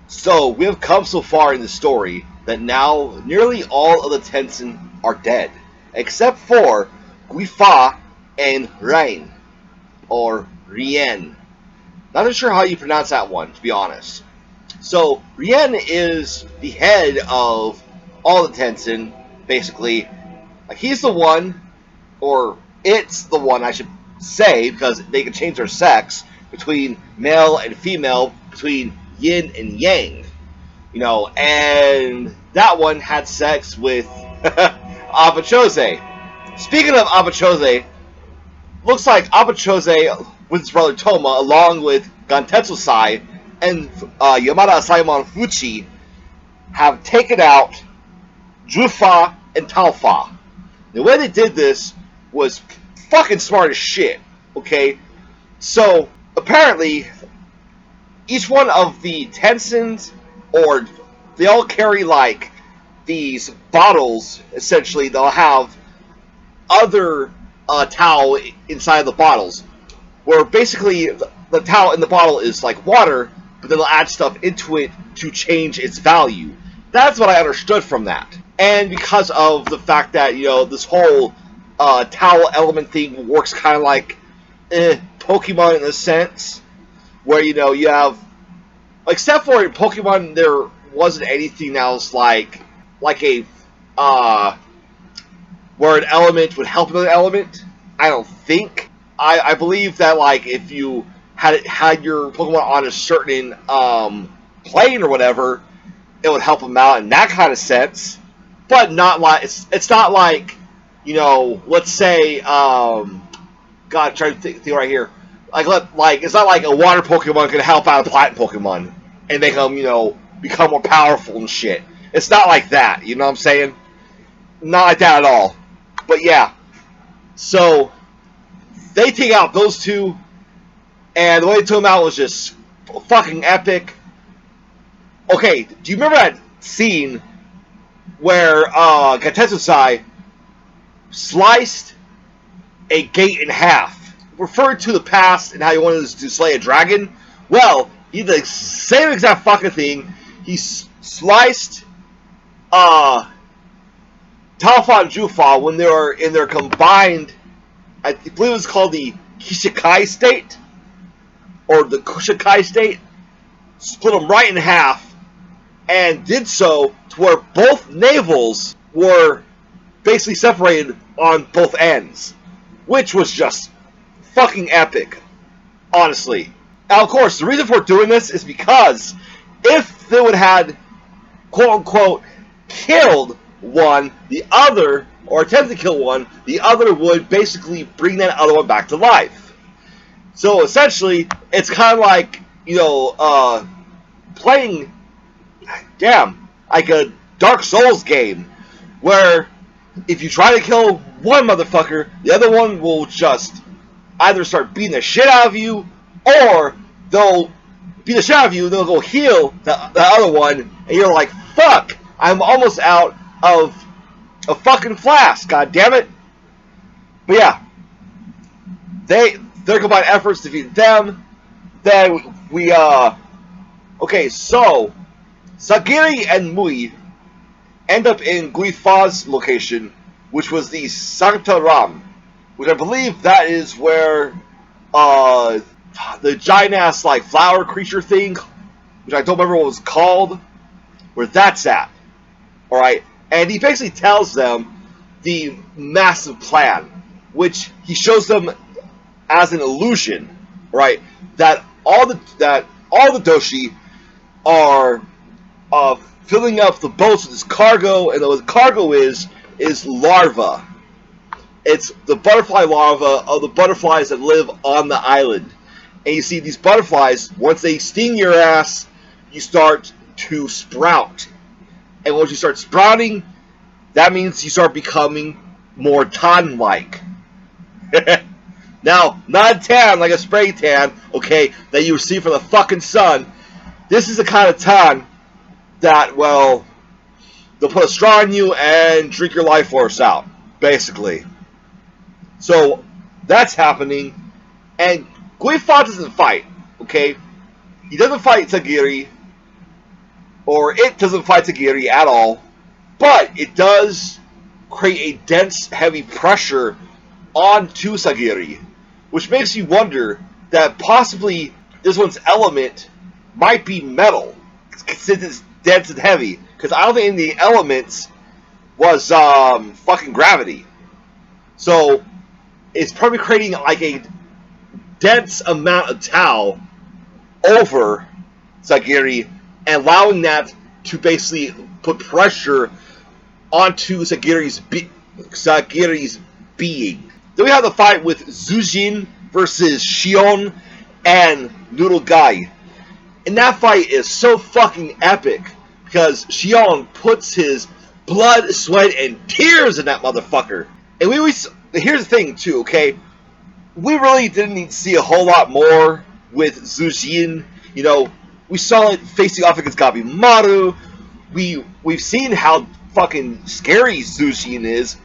So we have come so far in the story that now nearly all of the Tensen are dead, except for Gui Ha and Rien, or Rien. Not too sure how you pronounce that one, to be honest. So Rien is the head of all the Tensen, basically. Like, he's the one, or it's the one, I should say, because they can change their sex between male and female, between yin and yang. And that one had sex with Abachose. Speaking of Abachose, looks like Abachose with his brother Toma, along with Gantetsusai and Yamada Asaemon Fuchi, have taken out Zhu Fa and Tao Fa. The way they did this was fucking smart as shit, okay? So, apparently, each one of the Tensens, or they all carry, like, these bottles, essentially. They'll have other Tao inside of the bottles, where basically the Tao in the bottle is like water, but then they'll add stuff into it to change its value. That's what I understood from that. And because of the fact that, this whole Tao element thing works kind of like Pokemon in a sense, where, you have, except for in Pokemon, there wasn't anything else like a, where an element would help another element. I don't think. I believe that, like, if you had your Pokemon on a certain plane or whatever, it would help them out in that kind of sense. But not like, it's not like, let's say, God, I'm trying to think right here. Like, it's not like a water Pokemon can help out a plant Pokemon and make them, become more powerful and shit. It's not like that, you know what I'm saying? Not like that at all. But yeah, so they take out those two, and the way they took them out was just fucking epic. Okay, do you remember that scene where Gantetsusai sliced a gate in half, referred to the past and how he wanted to slay a dragon? Well, he did the same exact fucking thing. He sliced Tao Fa and Zhu Fa when they were in their combined, I believe it was called the Kishikai state, or the Kushikai state, split them right in half, and did so to where both navels were basically separated on both ends, which was just fucking epic, honestly. Now, of course, the reason for doing this is because if they would have had, quote-unquote, killed one, the other, or attempt to kill one, the other would basically bring that other one back to life. So, essentially, it's kind of like, playing, like a Dark Souls game, where if you try to kill one motherfucker, the other one will just either start beating the shit out of you, or they'll beat the shit out of you, and they'll go heal the other one, and you're like, fuck, I'm almost out of a fucking flask, god damn it. But yeah, their combined efforts defeated them. Then we okay, so Sagiri and Mui end up in Gui Ha's location, which was the Sancta Ram, which I believe that is where the giant ass like flower creature thing, which I don't remember what it was called, where that's at. Alright, and he basically tells them the massive plan, which he shows them as an illusion, right? That all the Doshi are filling up the boats with this cargo, and what the cargo is larva. It's the butterfly larva of the butterflies that live on the island. And you see these butterflies, once they sting your ass, you start to sprout. And once you start sprouting, that means you start becoming more tan-like. Now, not tan like a spray tan, okay, that you receive from the fucking sun. This is the kind of tan that, well, they'll put a straw in you and drink your life force out, basically. So, that's happening, and Gui Ha doesn't fight, okay? He doesn't fight Sagiri, or it doesn't fight Sagiri at all, but it does create a dense, heavy pressure onto Sagiri, which makes you wonder that possibly this one's element might be metal, since it's dense and heavy, because I don't think any of the elements was fucking gravity. So it's probably creating like a dense amount of Tao over Sagiri and allowing that to basically put pressure onto Sagiri's being. Then we have the fight with Zhu Jin versus Shion and Narugai. And that fight is so fucking epic because Shion puts his blood, sweat, and tears in that motherfucker. And here's the thing too, okay? We really didn't need to see a whole lot more with Zhu Jin. You know, we saw it facing off against Gabimaru. We've seen how fucking scary Zhu Jin is.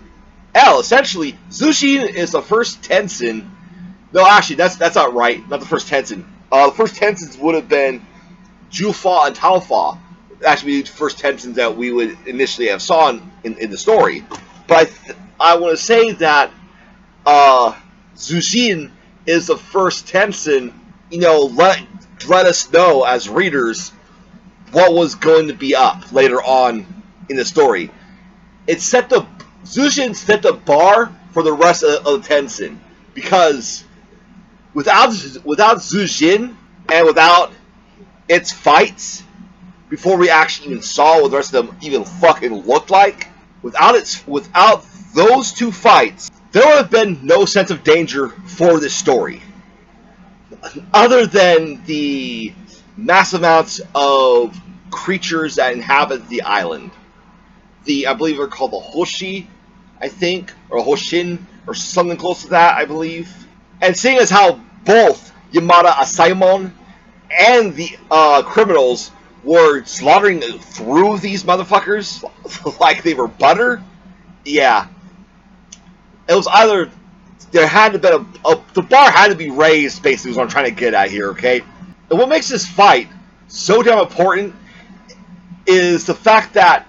Hell, essentially, Zhu Jin is the first Tensen. No, actually, that's not right. Not the first Tensen. The first Tensens would have been Zhu Fa and Tao Fa. Actually, the first Tensens that we would initially have saw in the story. But I want to say that Zhu Jin is the first Tensen. You know, let us know as readers what was going to be up later on in the story. Zhu Jin set the bar for the rest of the Tensen, because without Zhu Jin and without its fights, before we actually even saw what the rest of them even fucking looked like, without those two fights, there would have been no sense of danger for this story, other than the mass amounts of creatures that inhabit the island. I believe they're called the Hoshi, I think, or Hoshin, or something close to that, I believe. And seeing as how both Yamada Asaemon and the criminals were slaughtering through these motherfuckers like they were butter, yeah. It was either there had to be the bar had to be raised, basically, is what I'm trying to get at here, okay? And what makes this fight so damn important is the fact that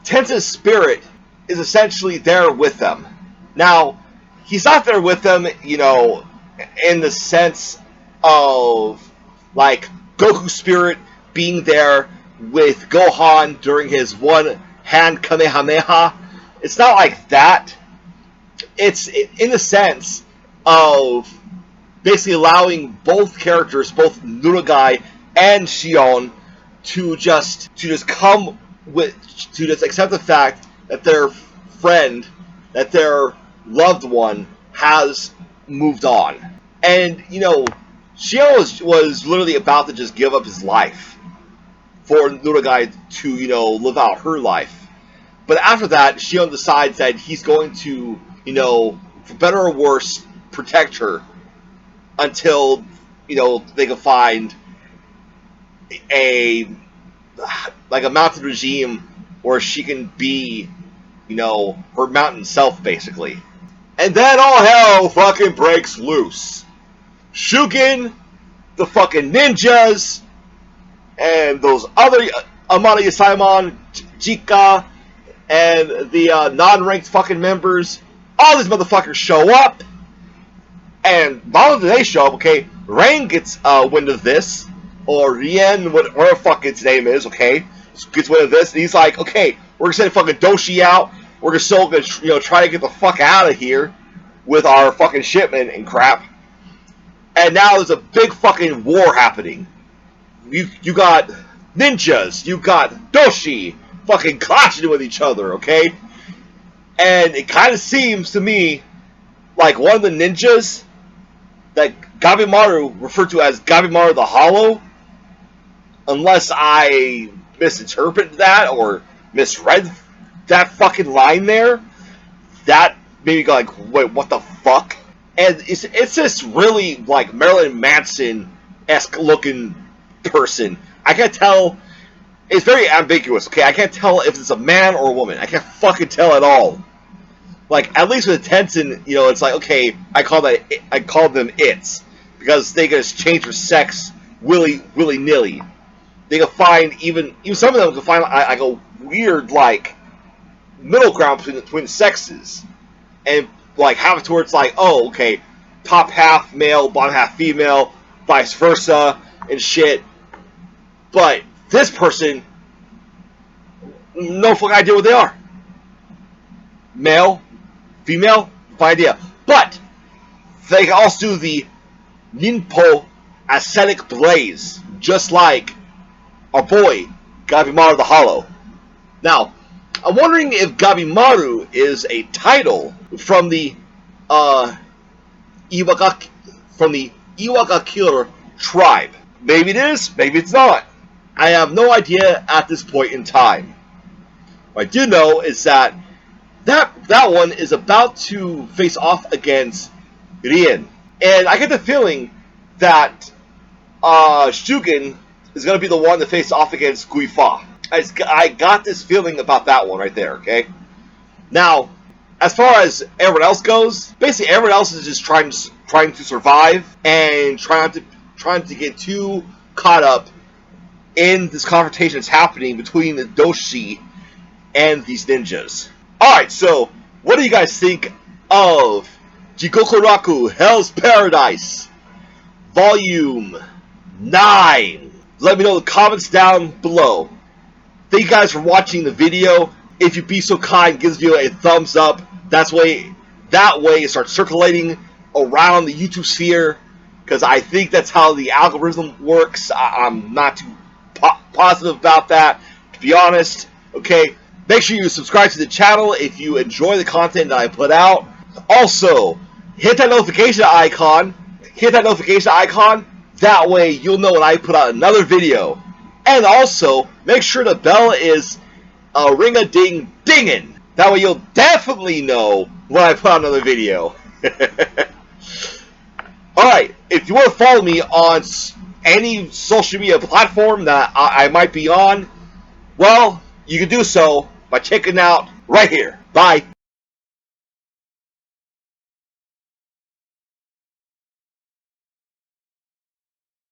Tenza's spirit is essentially there with them. Now, he's not there with them, you know, in the sense of, like, Goku's spirit being there with Gohan during his one-hand Kamehameha. It's not like that. It's in the sense of basically allowing both characters, both Narugai and Shion, to just accept the fact that their friend, that their loved one has moved on. And, you know, Shion was literally about to just give up his life for Narugai to, you know, live out her life. But after that, Shion decides that he's going to, you know, for better or worse, protect her until, you know, they can find a mountain regime where she can be, you know, her mountain self, basically. And then all hell fucking breaks loose. Shugen, the fucking ninjas, and those other Yamada Asaemon, Jika, and the non-ranked fucking members, all these motherfuckers show up. And not only do they show up, okay, Rien gets wind of this, or Rien, whatever the fuck its name is, okay, gets wind of this, and he's like, okay, we're gonna send fucking Doshi out, we're still gonna, you know, try to get the fuck out of here with our fucking shipment and crap. And now there's a big fucking war happening. You got ninjas, you got Doshi fucking clashing with each other, okay? And it kind of seems to me like one of the ninjas that Gabimaru referred to as Gabimaru the Hollow, unless I misinterpreted that or misread that fucking line there, that made me go like, wait, what the fuck? And it's this really like Marilyn Manson-esque looking person. I can't tell. It's very ambiguous, okay? I can't tell if it's a man or a woman. I can't fucking tell at all. Like, at least with Tensen, you know, it's like, okay, I call them its, because they can just change their sex willy-nilly. they can find even some of them can find like a weird like middle ground between sexes, and like have it towards like, oh, okay, top half male, bottom half female, vice versa, and shit. But this person, no fucking idea what they are. Male, female, no idea. But they can also do the Ninpo ascetic blaze, just like our boy Gabimaru the Hollow. Now, I'm wondering if Gabimaru is a title from the Iwagakure tribe. Maybe it is, maybe it's not. I have no idea at this point in time. What I do know is that one is about to face off against Rien. And I get the feeling that Shugen is going to be the one to face off against Gui Ha. I got this feeling about that one right there, okay? Now, as far as everyone else goes, basically everyone else is just trying to survive and trying to get too caught up in this confrontation that's happening between the Doshi and these ninjas. Alright, so what do you guys think of Jigokuraku Hell's Paradise Volume 9? Let me know in the comments down below. Thank you guys for watching the video. If you'd be so kind, give this video a thumbs up. That way it starts circulating around the YouTube sphere, because I think that's how the algorithm works. I'm not too positive about that, to be honest. Okay, make sure you subscribe to the channel if you enjoy the content that I put out. Also, hit that notification icon. That way you'll know when I put out another video. And also, make sure the bell is ring-a-ding-dinging. That way you'll definitely know when I put out another video. Alright, if you want to follow me on any social media platform that I might be on, well, you can do so by checking out right here. Bye.